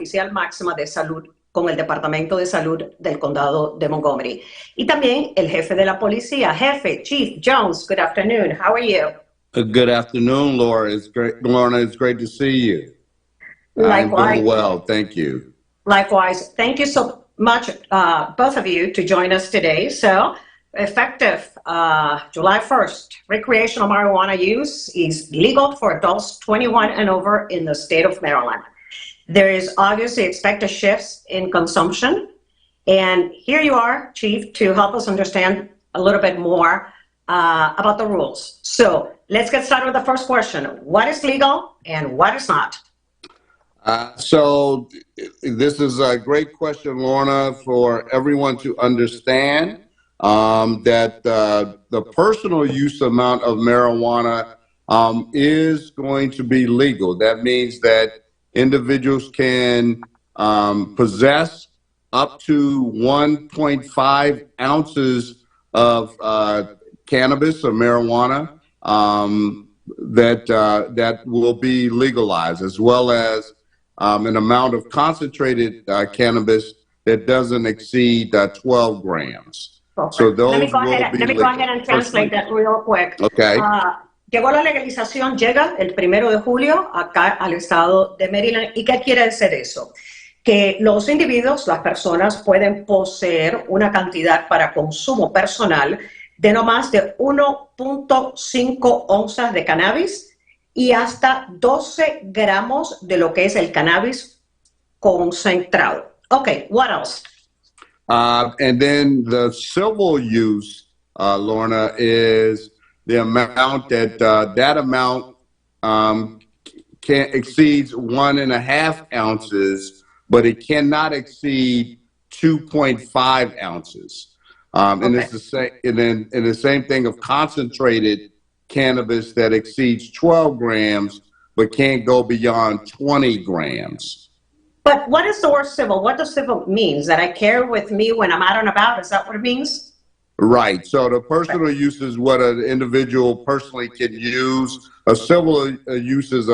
oficial máxima de salud con el Departamento de Salud del Condado de Montgomery. Y también el jefe de la policía. Jefe, Chief Jones, good afternoon. How are you? Good afternoon, Laura. It's great, Lorna. It's great to see you. Likewise. I'm doing well. Thank you. Likewise. Thank you so much, both of you, to join us today. So, effective July 1st, recreational marijuana use is legal for adults 21 and over in the state of Maryland. There is obviously expected shifts in consumption. And here you are, Chief, to help us understand a little bit more about the rules. So let's get started with the first question. What is legal and what is not? So this is a great question, Lorna, for everyone to understand that the personal use amount of marijuana is going to be legal. That means that individuals can possess up to 1.5 ounces of cannabis or marijuana that will be legalized, as well as an amount of concentrated cannabis that doesn't exceed 12 grams. Perfect. So those let me go will ahead and translate that real quick. Okay. Llegó la legalización, llega el 1 de julio acá al estado de Maryland. ¿Y qué quiere decir eso? Que los individuos, las personas, pueden poseer una cantidad para consumo personal de no más de 1.5 onzas de cannabis y hasta 12 gramos de lo que es el cannabis concentrado. Okay, what else? And then the civil use, Lorna, is the amount that amount exceeds 1.5 ounces, but it cannot exceed 2.5 ounces. And it's the same. And then the same thing of concentrated cannabis that exceeds 12 grams, but can't go beyond 20 grams. But what is the word civil? What does civil mean? That I carry with me when I'm out and about? Is that what it means? Right. So the personal use is what an individual personally can use. A civil use is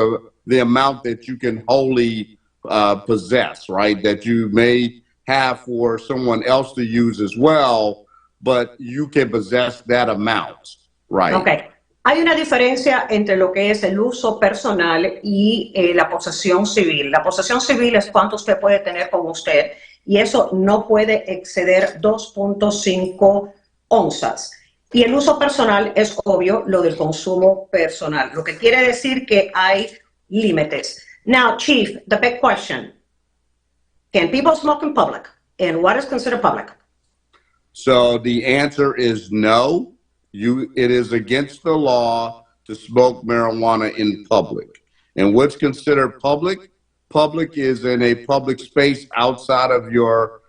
the amount that you can wholly possess, right? That you may have for someone else to use as well, but you can possess that amount, right? Okay. Hay una diferencia entre lo que es el uso personal y la posesión civil. La posesión civil es cuánto usted puede tener con usted y eso no puede exceder 2.5 onzas. Y el uso personal es obvio lo del consumo personal, lo que quiere decir que hay límites. Now, Chief, the big question. Can people smoke in public? And what is considered public? So the answer is no. It is against the law to smoke marijuana in public. And what's considered public? Public is in a public space outside of your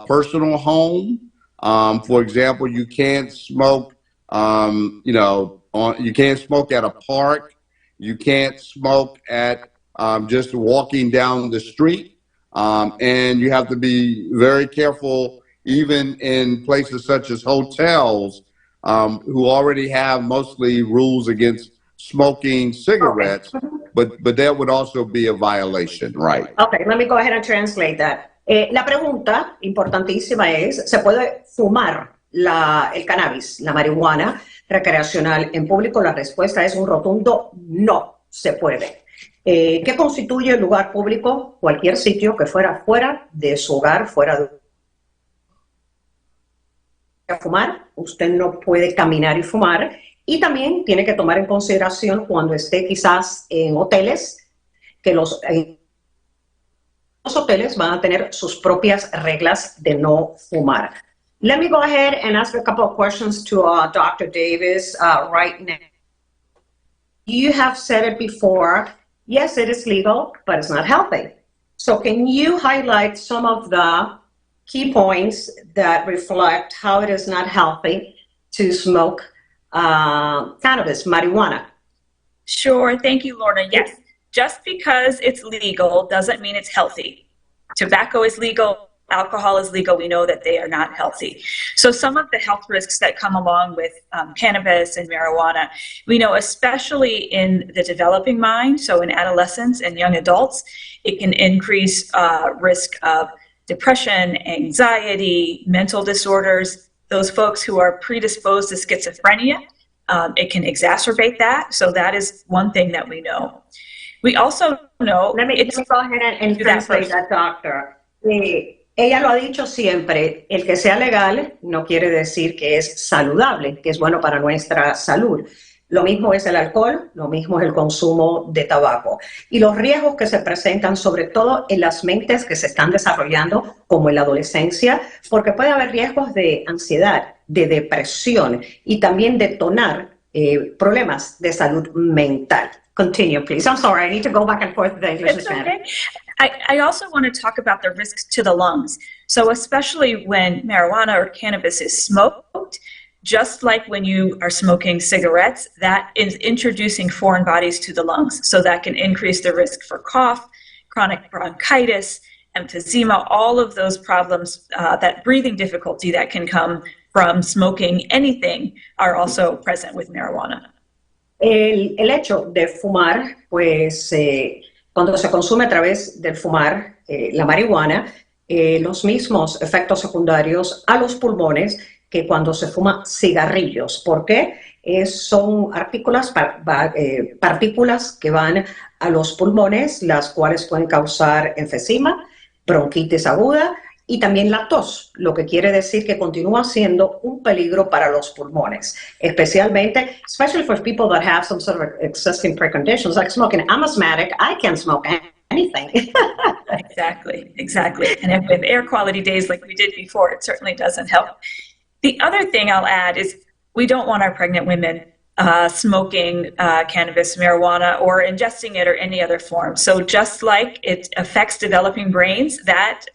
personal home. For example, you can't smoke, you can't smoke at a park. You can't smoke at just walking down the street. And you have to be very careful, even in places such as hotels, who already have mostly rules against smoking cigarettes, but that would also be a violation, right? Okay, let me go ahead and translate that. La pregunta importantísima es, ¿se puede fumar el cannabis, la marihuana recreacional en público? La respuesta es un rotundo no se puede. ¿Qué constituye el lugar público? Cualquier sitio que fuera fuera de su hogar, fuera de fumar, usted no puede caminar y fumar, y también tiene que tomar en consideración cuando esté quizás en hoteles, que los hoteles van a tener sus propias reglas de no fumar. Let me go ahead and ask a couple of questions to Dr. Davis right now. You have said it before, yes, it is legal, but it's not healthy. So can you highlight some of the key points that reflect how it is not healthy to smoke cannabis, marijuana? Sure. Thank you, Lorna. Yes. Just because it's legal doesn't mean it's healthy. Tobacco is legal. alcohol is legal, we know that they are not healthy. So some of the health risks that come along with cannabis and marijuana, we know especially in the developing mind, so in adolescents and young adults, it can increase risk of depression, anxiety, mental disorders. Those folks who are predisposed to schizophrenia, it can exacerbate that. So that is one thing that we know. We also know... Let me go ahead and translate that, doctor. Ella lo ha dicho siempre, el que sea legal no quiere decir que es saludable, que es bueno para nuestra salud. Lo mismo es el alcohol, lo mismo es el consumo de tabaco. Y los riesgos que se presentan, sobre todo en las mentes que se están desarrollando, como en la adolescencia, porque puede haber riesgos de ansiedad, de depresión y también detonar problemas de salud mental. Continue, please. I'm sorry, I need to go back and forth with the English and Spanish. I also want to talk about the risks to the lungs. So especially when marijuana or cannabis is smoked, just like when you are smoking cigarettes, that is introducing foreign bodies to the lungs. So that can increase the risk for cough, chronic bronchitis, emphysema, all of those problems, that breathing difficulty that can come from smoking anything are also present with marijuana. El hecho de fumar, pues cuando se consume a través del fumar la marihuana, los mismos efectos secundarios a los pulmones que cuando se fuma cigarrillos. ¿Por qué? Son partículas que van a los pulmones, las cuales pueden causar enfisema, bronquitis aguda y también la tos, lo que quiere decir que continúa siendo un peligro para los pulmones, especially for people that have some sort of existing preconditions like smoking. I'm asthmatic, I can't smoke anything. Exactly. And with air quality days like we did before, it certainly doesn't help. The other thing I'll add is we don't want our pregnant women smoking cannabis, marijuana, or ingesting it or any other form. So just like it affects developing brains, that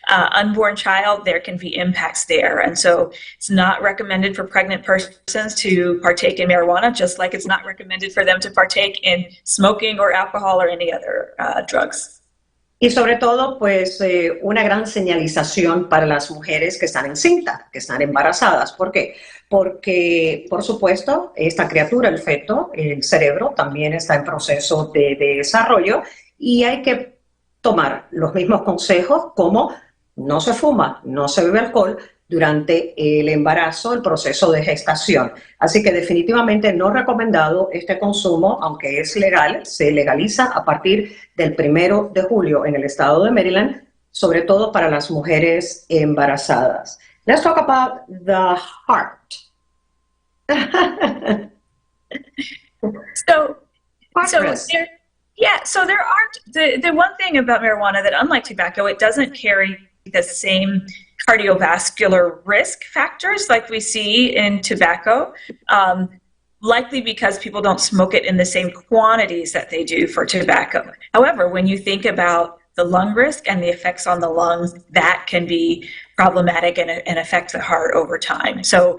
unborn child, there can be impacts there. And so it's not recommended for pregnant persons to partake in marijuana, just like it's not recommended for them to partake in smoking or alcohol or any other drugs. Y sobre todo, pues, una gran señalización para las mujeres que están encintas, que están embarazadas. ¿Por qué? Porque, por supuesto, esta criatura, el feto, el cerebro, también está en proceso de desarrollo y hay que tomar los mismos consejos como no se fuma, no se bebe alcohol durante el embarazo, el proceso de gestación. Así que definitivamente no recomendado este consumo, aunque es legal, se legaliza a partir del 1 de julio en el Estado de Maryland, sobre todo para las mujeres embarazadas. Let's talk about the heart. So there aren't, the one thing about marijuana that unlike tobacco, it doesn't carry the same cardiovascular risk factors like we see in tobacco, likely because people don't smoke it in the same quantities that they do for tobacco. However, when you think about the lung risk and the effects on the lungs, that can be problematic and affect the heart over time. So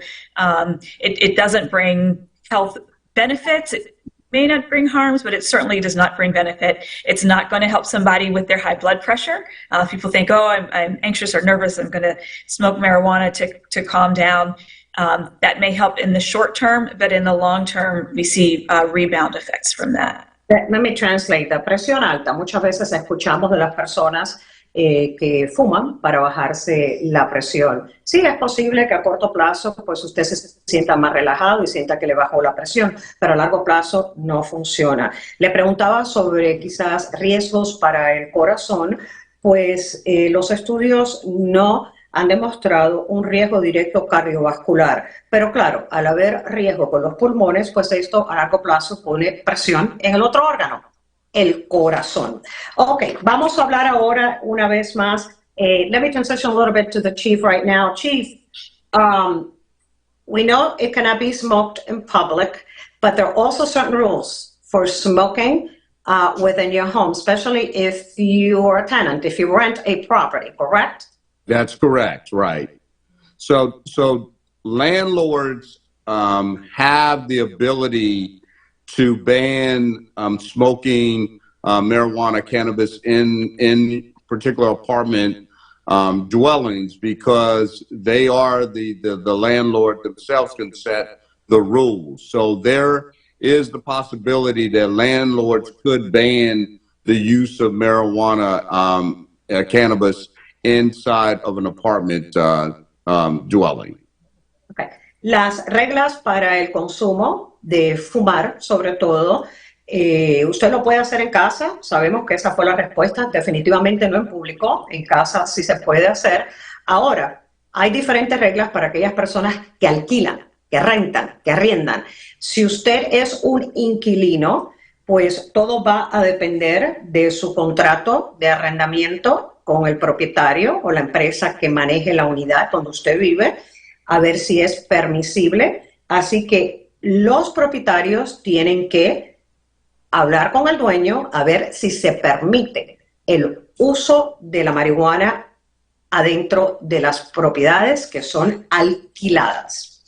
it doesn't bring health benefits. It may not bring harms, but it certainly does not bring benefit. It's not going to help somebody with their high blood pressure. People think, oh, I'm anxious or nervous, I'm going to smoke marijuana to calm down. That may help in the short term, but in the long term, we see rebound effects from that. Let me translate. La presión alta. Muchas veces escuchamos de las personas que fuman para bajarse la presión. Sí, es posible que a corto plazo pues usted se sienta más relajado y sienta que le bajó la presión, pero a largo plazo no funciona. Le preguntaba sobre quizás riesgos para el corazón, pues los estudios no han demostrado un riesgo directo cardiovascular. Pero claro, al haber riesgo con los pulmones, pues esto a largo plazo pone presión en el otro órgano, el corazón. Ok, vamos a hablar ahora una vez más. Let me transition a little bit to the chief right now. Chief, we know it cannot be smoked in public, but there are also certain rules for smoking within your home, especially if you are a tenant, if you rent a property, correct? That's correct, right. So landlords have the ability to ban smoking marijuana, cannabis in particular apartment dwellings because they are the landlord themselves can set the rules. So there is the possibility that landlords could ban the use of marijuana, cannabis inside of an apartment dwelling. Okay. Las reglas para el consumo de fumar, sobre todo, usted lo puede hacer en casa. Sabemos que esa fue la respuesta, definitivamente no en público, en casa sí se puede hacer. Ahora, hay diferentes reglas para aquellas personas que alquilan, que rentan, que arriendan. Si usted es un inquilino, pues todo va a depender de su contrato de arrendamiento con el propietario o la empresa que maneje la unidad donde usted vive, a ver si es permisible. Así que los propietarios tienen que hablar con el dueño a ver si se permite el uso de la marihuana adentro de las propiedades que son alquiladas.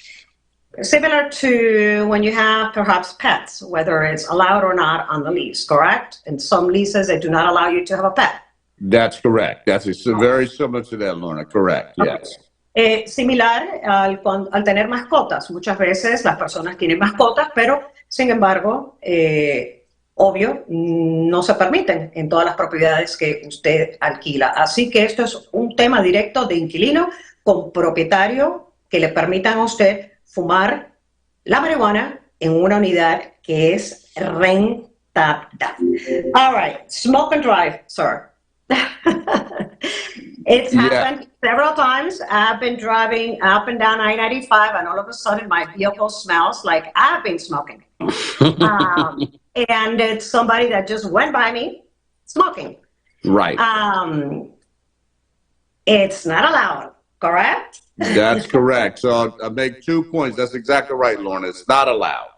Similar to when you have perhaps pets, whether it's allowed or not on the lease, correct? In some leases, they do not allow you to have a pet. That's correct. That's very similar to that, Lorna. Correct, yes. Similar al tener mascotas. Muchas veces las personas tienen mascotas, pero sin embargo, obvio, no se permiten en todas las propiedades que usted alquila. Así que esto es un tema directo de inquilino con propietario que le permitan a usted fumar la marihuana en una unidad que es rentada. All right, smoke and drive, sir. It's happened several times. I've been driving up and down I-95 and all of a sudden my vehicle smells like I've been smoking. And it's somebody that just went by me smoking. Right. It's not allowed, correct? That's correct. So I make 2 points. That's exactly right, Lorna. It's not allowed.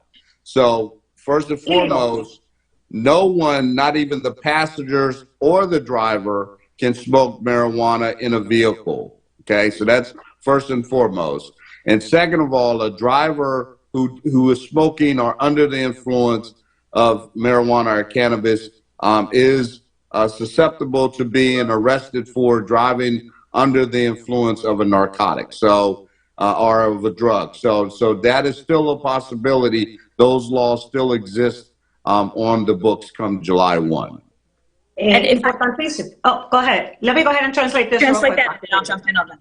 So first and foremost, no one, not even the passengers or the driver, can smoke marijuana in a vehicle. Okay, so that's first and foremost. And second of all, a driver who is smoking or under the influence of marijuana or cannabis is susceptible to being arrested for driving under the influence of a narcotic, so or of a drug. So that is still a possibility. Those laws still exist on the books come July 1. And importantísimo. Oh, go ahead. Let me go ahead and translate this. Translate that, and I'll jump in on that.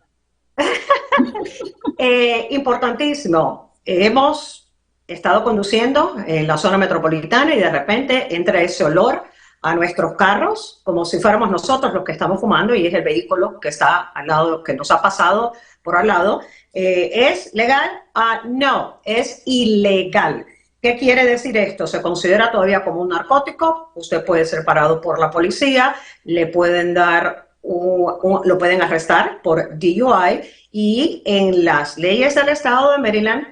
Importantísimo. Hemos estado conduciendo en la zona metropolitana y de repente entra ese olor a nuestros carros como si fuéramos nosotros los que estamos fumando y es el vehículo que está al lado, que nos ha pasado por al lado. ¿Es legal? No, es ilegal. ¿Qué quiere decir esto? Se considera todavía como un narcótico. Usted puede ser parado por la policía, le pueden dar lo pueden arrestar por DUI y en las leyes del Estado de Maryland,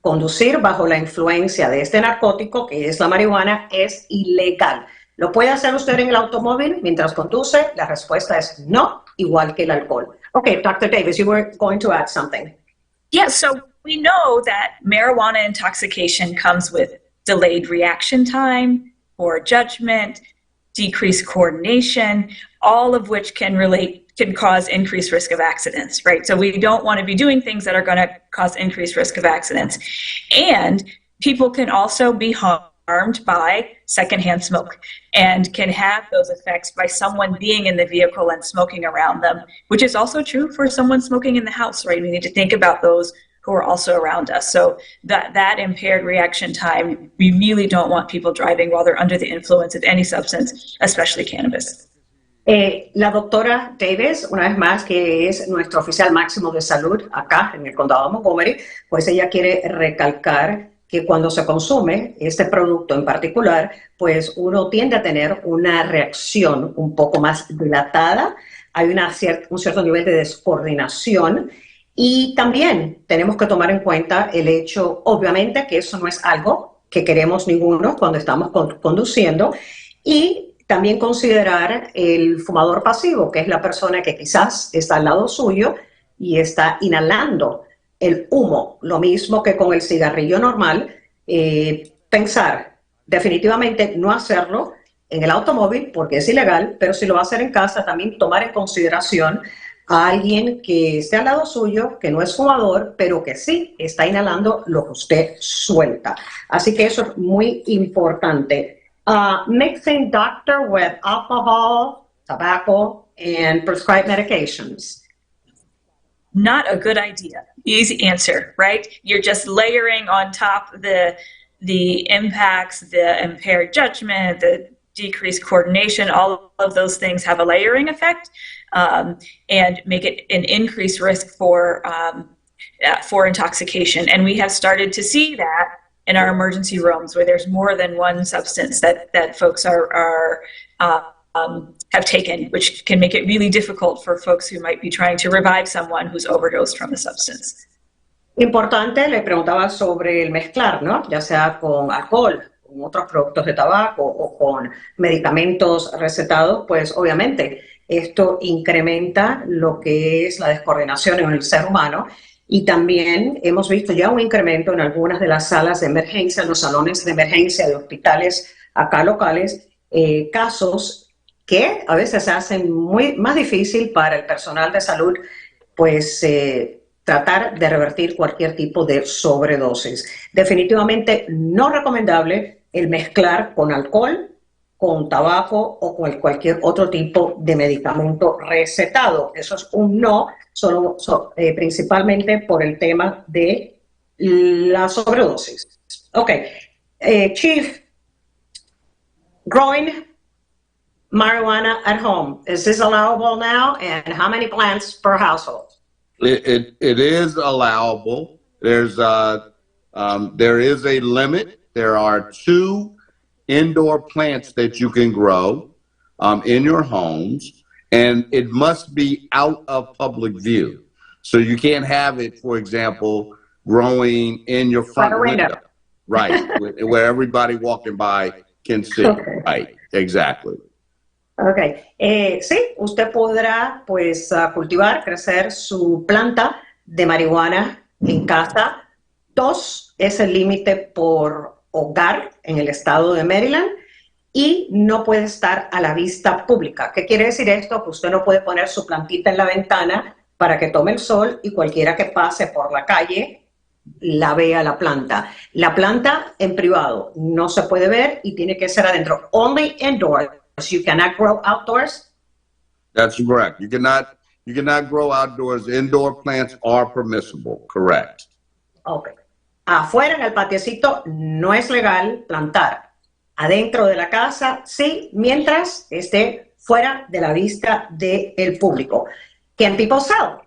conducir bajo la influencia de este narcótico, que es la marihuana, es ilegal. ¿Lo puede hacer usted en el automóvil mientras conduce? La respuesta es no, igual que el alcohol. Okay, Dr. Davis, you were going to add something. Yeah, so we know that marijuana intoxication comes with delayed reaction time, poor judgment, decreased coordination, all of which can cause increased risk of accidents, right? So we don't want to be doing things that are going to cause increased risk of accidents. And people can also be harmed by secondhand smoke and can have those effects by someone being in the vehicle and smoking around them, which is also true for someone smoking in the house, right? We need to think about those who are also around us. So that impaired reaction time, we really don't want people driving while they're under the influence of any substance, especially cannabis. La doctora Davis, una vez más, que es nuestro oficial máximo de salud acá en el Condado de Montgomery, pues ella quiere recalcar que cuando se consume este producto en particular, pues uno tiende a tener una reacción un poco más dilatada, hay un cierto nivel de descoordinación y también tenemos que tomar en cuenta el hecho, obviamente, que eso no es algo que queremos ninguno cuando estamos conduciendo y también considerar el fumador pasivo, que es la persona que quizás está al lado suyo y está inhalando el humo, lo mismo que con el cigarrillo normal, pensar definitivamente no hacerlo en el automóvil porque es ilegal, pero si lo va a hacer en casa también tomar en consideración a alguien que esté al lado suyo, que no es fumador, pero que sí está inhalando lo que usted suelta. Así que eso es muy importante. Mixing doctor with alcohol, tobacco, and prescribed medications. Not a good idea. Easy answer, right? You're just layering on top the impacts, the impaired judgment, the decreased coordination. All of those things have a layering effect and make it an increased risk for intoxication. And we have started to see that in our emergency rooms where there's more than one substance that folks have taken, which can make it really difficult for folks who might be trying to revive someone who's overdosed from the substance. Importante, le preguntaba sobre el mezclar, ¿no? Ya sea con alcohol, con otros productos de tabaco o con medicamentos recetados, pues obviamente esto incrementa lo que es la descoordinación en el ser humano y también hemos visto ya un incremento en algunas de las salas de emergencia, en los salones de emergencia de hospitales acá locales, casos que a veces se hacen más difícil para el personal de salud, pues tratar de revertir cualquier tipo de sobredosis. Definitivamente no recomendable el mezclar con alcohol, con tabaco o con cualquier otro tipo de medicamento recetado. Eso es un no, principalmente por el tema de la sobredosis. Okay, Chief, growing marijuana at home, is this allowable now, and how many plants per household? It is allowable. There is a limit. There are 2 indoor plants that you can grow in your homes, and it must be out of public view. So you can't have it, for example, growing in your front window. Right, where everybody walking by can see. Okay. Right, exactly. Ok, sí, usted podrá pues cultivar, crecer su planta de marihuana en casa. 2 es el límite por hogar en el estado de Maryland y no puede estar a la vista pública. ¿Qué quiere decir esto? Que usted no puede poner su plantita en la ventana para que tome el sol y cualquiera que pase por la calle la vea la planta. La planta en privado no se puede ver y tiene que ser adentro. Only indoors. You cannot grow outdoors? That's correct. You cannot grow outdoors. Indoor plants are permissible, correct. Okay. Afuera en el patiecito no es legal plantar. Adentro de la casa sí, mientras esté fuera de la vista del público. Can people sell?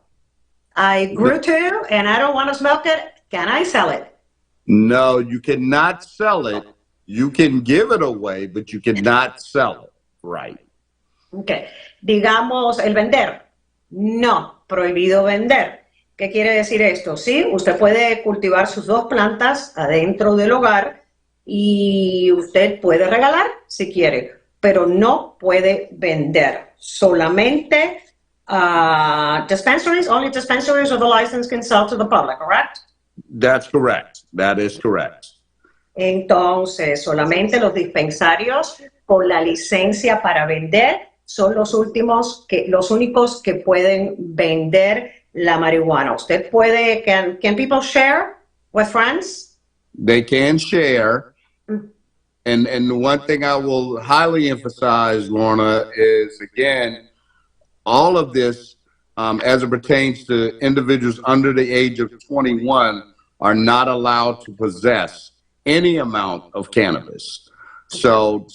I grew two and I don't want to smoke it. Can I sell it? No, you cannot sell it. You can give it away, but you cannot sell it. Right. Okay. Digamos, el vender. No, prohibido vender. ¿Qué quiere decir esto? Sí, usted puede cultivar sus 2 plantas adentro del hogar y usted puede regalar si quiere, pero no puede vender. Solamente dispensaries, only dispensaries with a license can sell to the public, correct? That's correct. That is correct. Entonces, solamente los dispensarios con la licencia para vender son los únicos que pueden vender la marihuana. Usted puede, can people share with friends? They can share. And the one thing I will highly emphasize, Lorna, is again, all of this, as it pertains to individuals under the age of 21, are not allowed to possess any amount of cannabis. So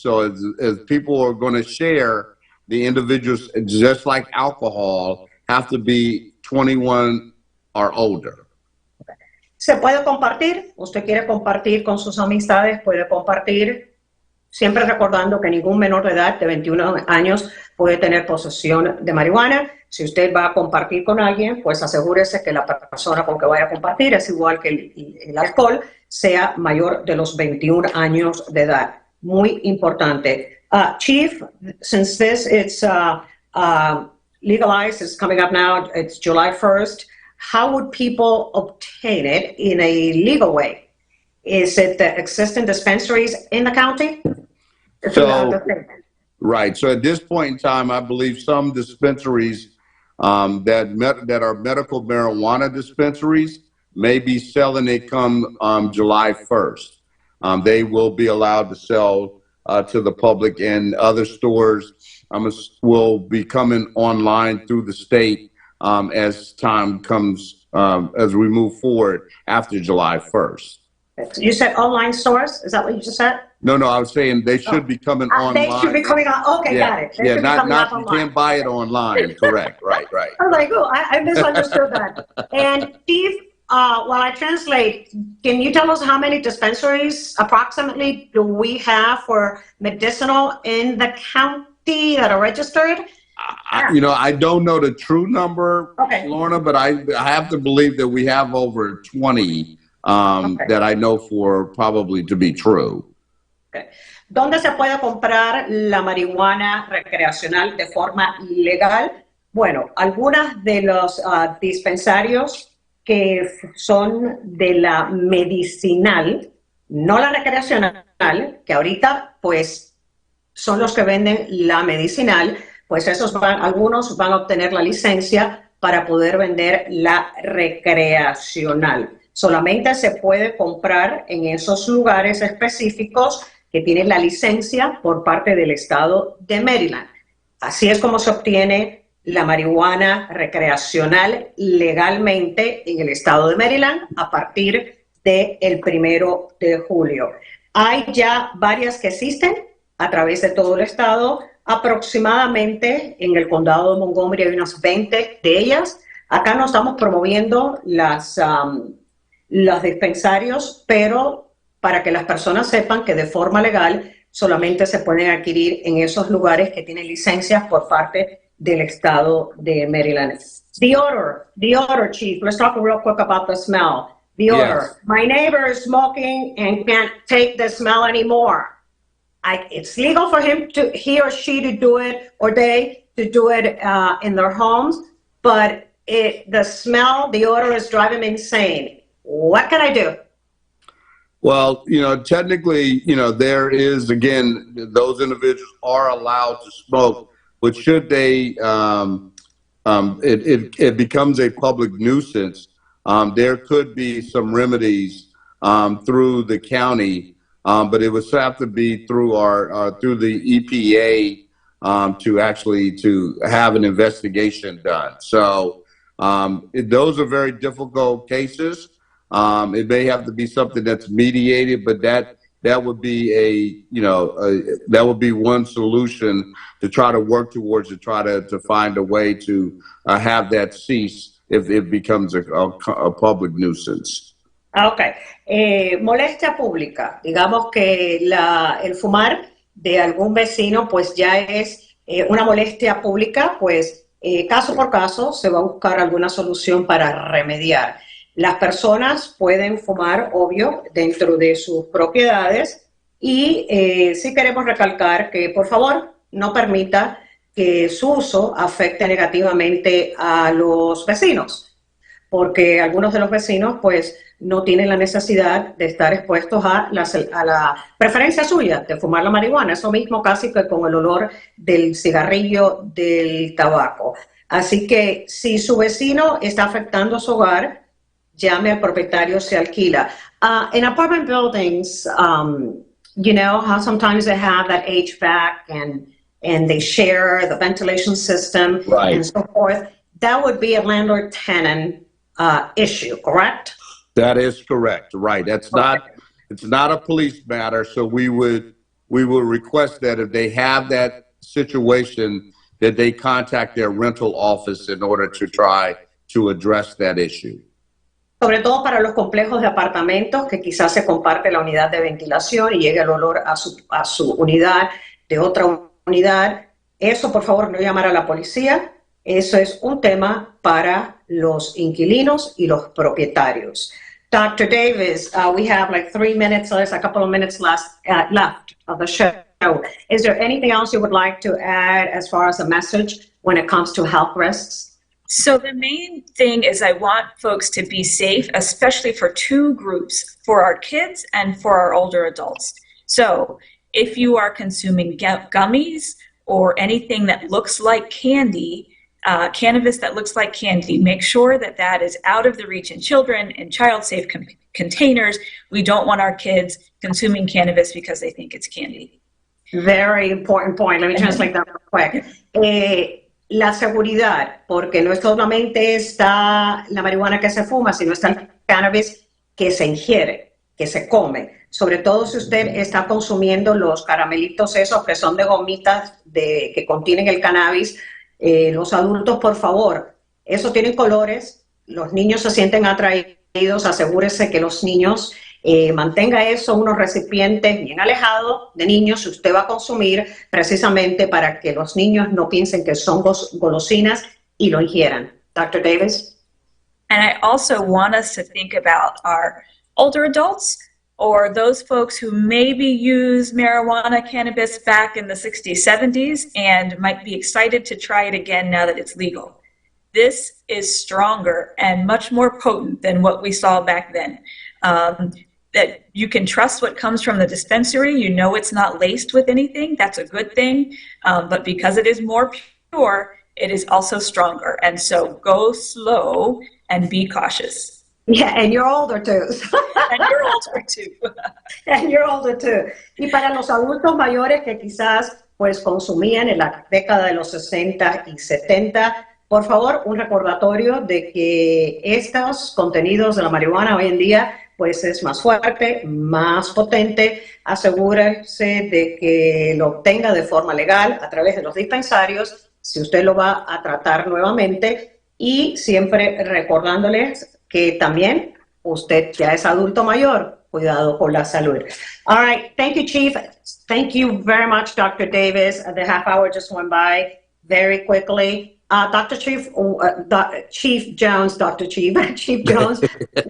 as people are going to share, the individuals, just like alcohol, have to be 21 or older. Se puede compartir, usted quiere compartir con sus amistades, puede compartir, siempre recordando que ningún menor de edad de 21 años puede tener posesión de marihuana. Si usted va a compartir con alguien, pues asegúrese que la persona con que vaya a compartir, es igual que el alcohol, sea mayor de los 21 años de edad. Muy importante. Chief, since it's legalized, it's coming up now, it's July 1st, how would people obtain it in a legal way? Is it the existing dispensaries in the county? Right. So at this point in time, I believe some dispensaries that are medical marijuana dispensaries may be selling it come July 1st. They will be allowed to sell to the public, and other stores will be coming online through the state as time comes, as we move forward after July 1st. You said online stores? Is that what you just said? No, I was saying they should be coming online. They should be coming on. Okay, yeah, got it. yeah, not you can't buy it online. Correct. Right. I was like, oh, I misunderstood that. And Steve, while I translate, can you tell us how many dispensaries approximately do we have for medicinal in the county that are registered? I don't know the true number, okay, Lorna, but I have to believe that we have over 20 that I know for probably to be true. Okay. ¿Dónde se puede comprar la marihuana recreacional de forma legal? Bueno, algunas de los dispensarios que son de la medicinal, no la recreacional, que ahorita pues son los que venden la medicinal, pues algunos van a obtener la licencia para poder vender la recreacional. Solamente se puede comprar en esos lugares específicos que tienen la licencia por parte del Estado de Maryland. Así es como se obtiene la marihuana recreacional legalmente en el Estado de Maryland a partir del 1 de julio. Hay ya varias que existen a través de todo el estado. Aproximadamente en el Condado de Montgomery hay unas 20 de ellas. Acá no estamos promoviendo los dispensarios, pero para que las personas sepan que de forma legal solamente se pueden adquirir en esos lugares que tienen licencias por parte del Estado de Maryland. The odor, Chief. Let's talk real quick about the smell. The odor. Yes. My neighbor is smoking and can't take the smell anymore. It's legal for he or she to do it, or they to do it in their homes, but the smell, the odor is driving me insane. What can I do? Well, technically, there is, again, those individuals are allowed to smoke, but should they, it becomes a public nuisance, there could be some remedies through the county, but it would have to be through through the EPA to have an investigation done. So those are very difficult cases. It may have to be something that's mediated, but that would be that would be one solution to try to work towards, to try to find a way to have that cease if it becomes a public nuisance. Okay. Molestia pública. Digamos que el fumar de algún vecino pues ya es una molestia pública, pues caso por caso se va a buscar alguna solución para remediar. Las personas pueden fumar, obvio, dentro de sus propiedades y sí queremos recalcar que, por favor, no permita que su uso afecte negativamente a los vecinos, porque algunos de los vecinos, pues, no tienen la necesidad de estar expuestos a la preferencia suya de fumar la marihuana. Eso mismo casi que con el olor del cigarrillo, del tabaco. Así que si su vecino está afectando su hogar, llame al propietario, se alquila. In apartment buildings, you know how sometimes they have that HVAC and they share the ventilation system, right, and so forth. That would be a landlord-tenant issue, correct? That is correct, right. It's not a police matter, so we would request that if they have that situation, that they contact their rental office in order to try to address that issue. Sobre todo para los complejos de apartamentos que quizás se comparte la unidad de ventilación y llegue el olor a su unidad de otra unidad. Eso, por favor, no llamar a la policía. Eso es un tema para los inquilinos y los propietarios. Dr. Davis, we have like 3 minutes, so there's a couple of minutes left of the show. Is there anything else you would like to add as far as a message when it comes to health risks? So the main thing is I want folks to be safe, especially for two groups, for our kids and for our older adults. So if you are consuming gummies or anything that looks like candy, cannabis that looks like candy. Make sure that that is out of the reach in children and child-safe containers. We don't want our kids consuming cannabis because they think it's candy. Very important point. Let me translate that real quick. La seguridad, porque no solamente está la marihuana que se fuma, sino está el cannabis que se ingiere, que se come. Sobre todo si usted está consumiendo los caramelitos esos que son de gomitas que contienen el cannabis. Los adultos, por favor, eso tienen colores, los niños se sienten atraídos, asegúrese que los niños mantenga eso, unos recipientes bien alejados de niños si usted va a consumir, precisamente para que los niños no piensen que son golosinas y lo ingieran. Dr. Davis? And I also want us to think about our older adults or those folks who maybe used marijuana, cannabis back in the 60s, 70s, and might be excited to try it again now that it's legal. This is stronger and much more potent than what we saw back then. That you can trust what comes from the dispensary. You know it's not laced with anything. That's a good thing. But because it is more pure, it is also stronger. And so go slow and be cautious. Yeah, and you're older too. And you're older too. And you're older too. Y para los adultos mayores que quizás pues consumían en la década de los 60 y 70, por favor, un recordatorio de que estos contenidos de la marihuana hoy en día pues es más fuerte, más potente. Asegúrese de que lo obtenga de forma legal a través de los dispensarios si usted lo va a tratar nuevamente, y siempre recordándoles que también usted ya es adulto mayor. Cuidado con la salud. All right. Thank you, Chief. Thank you very much, Dr. Davis. The half hour just went by very quickly. Dr. Chief, Chief Jones, Dr. Chief, Chief Jones,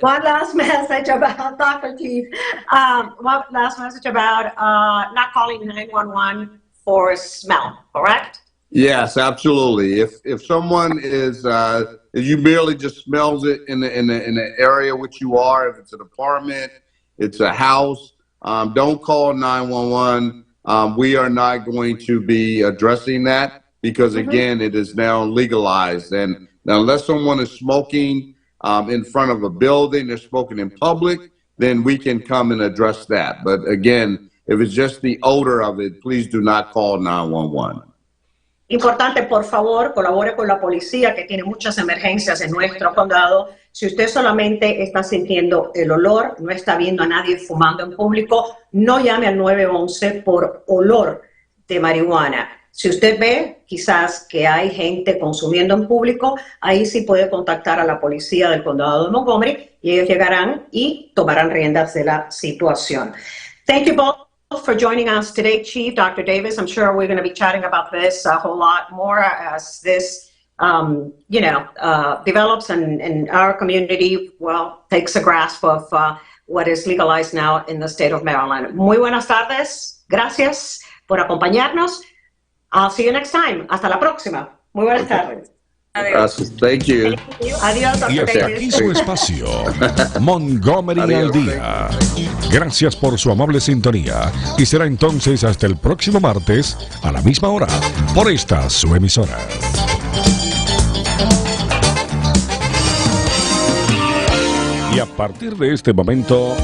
one last message about Dr. Chief. One last message about not calling 911 for smell, correct? Yes, absolutely. If someone is, if you merely just smells it in the area which you are, if it's an apartment, it's a house, don't call 911. We are not going to be addressing that, because again, it is now legalized. And now, unless someone is smoking in front of a building, they're smoking in public, then we can come and address that. But again, if it's just the odor of it, please do not call 911. Importante, por favor, colabore con la policía, que tiene muchas emergencias en nuestro condado. Si usted solamente está sintiendo el olor, no está viendo a nadie fumando en público, no llame al 911 por olor de marihuana. Si usted ve quizás que hay gente consumiendo en público, ahí sí puede contactar a la policía del Condado de Montgomery y ellos llegarán y tomarán riendas de la situación. Thank you both for joining us today, Chief, Dr. Davis. I'm sure we're going to be chatting about this a whole lot more as this, develops and our community, takes a grasp of what is legalized now in the state of Maryland. Muy buenas tardes. Gracias por acompañarnos. I'll see you next time. Hasta la próxima. Muy buenas tardes. Gracias. Thank you. Adiós, Y Dr. hasta Davis. aquí su espacio, Montgomery al Día. Gracias por su amable sintonía y será entonces hasta el próximo martes a la misma hora por esta su emisora. Y a partir de este momento,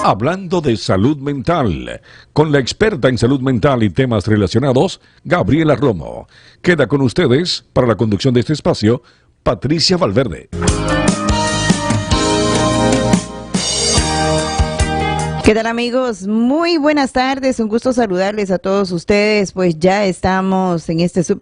hablando de salud mental, con la experta en salud mental y temas relacionados, Gabriela Romo. Queda con ustedes, para la conducción de este espacio, Patricia Valverde. ¿Qué tal, amigos? Muy buenas tardes, un gusto saludarles a todos ustedes, pues ya estamos en este